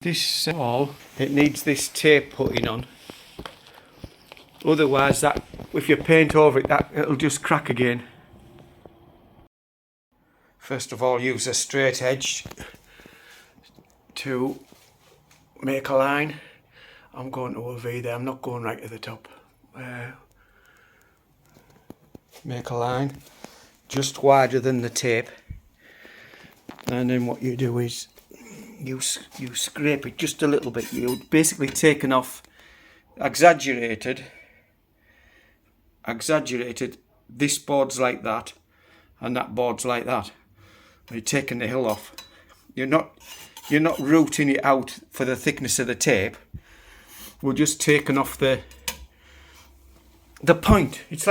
This wall, it needs this tape putting on. Otherwise, that if you paint over it, it'll just crack again. First of all, use a straight edge to make a line. I'm going to a V there, I'm not going right to the top. Make a line just wider than the tape, and then what you do is you scrape it just a little bit. You're basically taking off exaggerated this board's like that and that board's like that. You're taking the hill off. You're not rooting it out for the thickness of the tape. We're just taking off the point. It's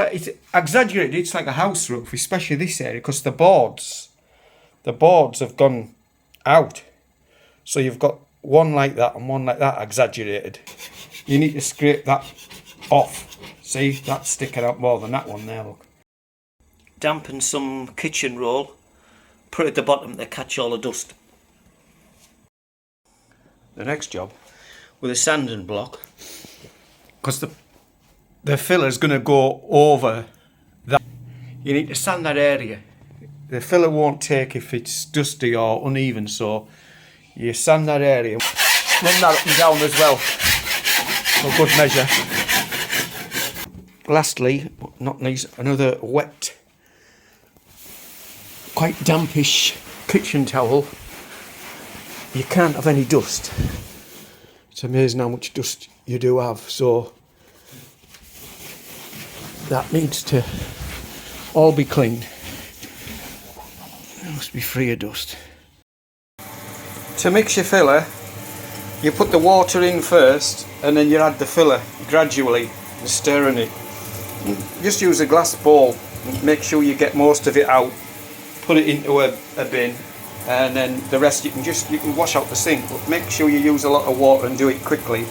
exaggerated. It's like a house roof, especially this area, because the boards have gone out. So you've got one like that and one like that exaggerated. You need to scrape that off. See, that's sticking out more than that one there, look. Dampen some kitchen roll, put it at the bottom to catch all the dust. The next job with a sanding block, because the filler's going to go over that, you need to sand that area. The filler won't take if it's dusty or uneven, so you sand that area, run that up and down as well, for good measure. Lastly, but not least, another wet, quite dampish kitchen towel. You can't have any dust. It's amazing how much dust you do have, so that needs to all be cleaned. It must be free of dust. To mix your filler, you put the water in first and then you add the filler gradually, stirring it. Just use a glass bowl, make sure you get most of it out, put it into a bin, and then the rest you can wash out the sink, but make sure you use a lot of water and do it quickly.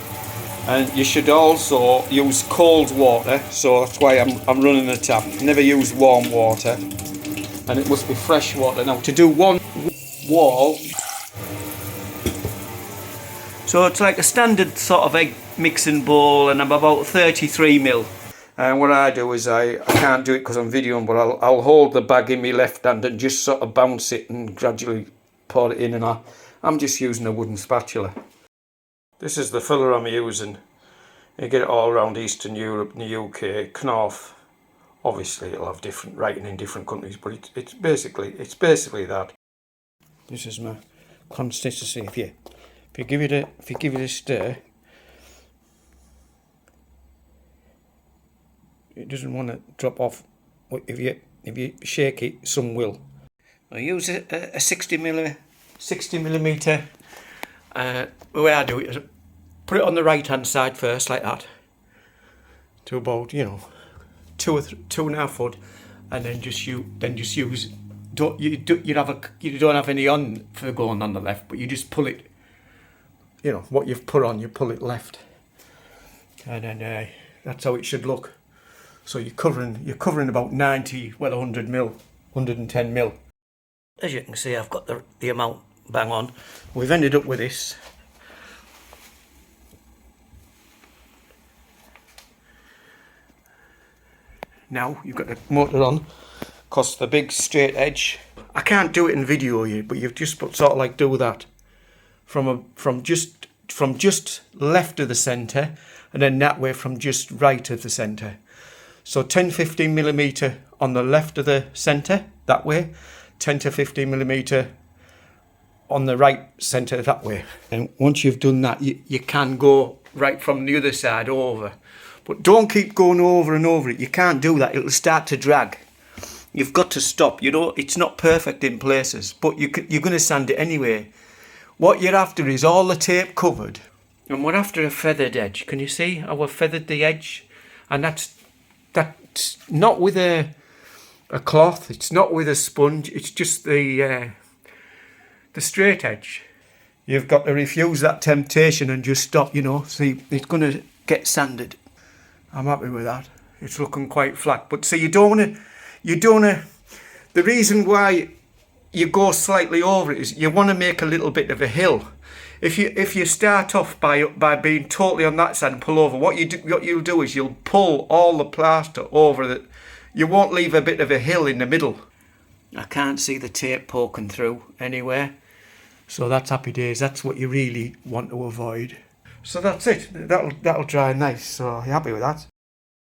And you should also use cold water, so that's why I'm running the tap. Never use warm water, and it must be fresh water. Now to do one wall, so it's like a standard sort of egg mixing bowl, and I'm about 33 ml. And what I do is I can't do it because I'm videoing, but I'll hold the bag in my left hand and just sort of bounce it and gradually pour it in, and I'm just using a wooden spatula. This is the filler I'm using. You get it all around Eastern Europe and the UK, Knorr. Obviously it'll have different writing in different countries, but it's basically that. This is my consistency. If you give it a stir, it doesn't want to drop off. If you shake it, some will. I use a 60 millimeter. The way I do it is put it on the right hand side first, like that, to about 2.5 foot, and then just use. You don't have any on for going on the left, but you just pull it. What you've put on, you pull it left, and then that's how it should look. So you're covering about 90, well 100 mil, 110 mil. As you can see, I've got the amount bang on. We've ended up with this. Now you've got the motor on, because the big straight edge, I can't do it in video here, but you've just sort of like do that from just left of the centre, and then that way from just right of the centre. So 10-15 millimeter on the left of the centre that way, 10 to 15 millimeter on the right centre that way. And once you've done that, you can go right from the other side over. But don't keep going over and over it. You can't do that. It'll start to drag. You've got to stop. It's not perfect in places, but you're going to sand it anyway. What you're after is all the tape covered. And we're after a feathered edge. Can you see how I've feathered the edge? And that's not with a cloth. It's not with a sponge. It's just the straight edge. You've got to refuse that temptation and just stop, See, it's going to get sanded. I'm happy with that. It's looking quite flat. But see, you don't want to, the reason why you go slightly over it is you want to make a little bit of a hill. if you start off by being totally on that side and pull over, what you'll do is you'll pull all the plaster over that. You won't leave a bit of a hill in the middle. I can't see the tape poking through anywhere, so that's happy days. That's what you really want to avoid. So that's it. That'll dry nice. So you happy with that?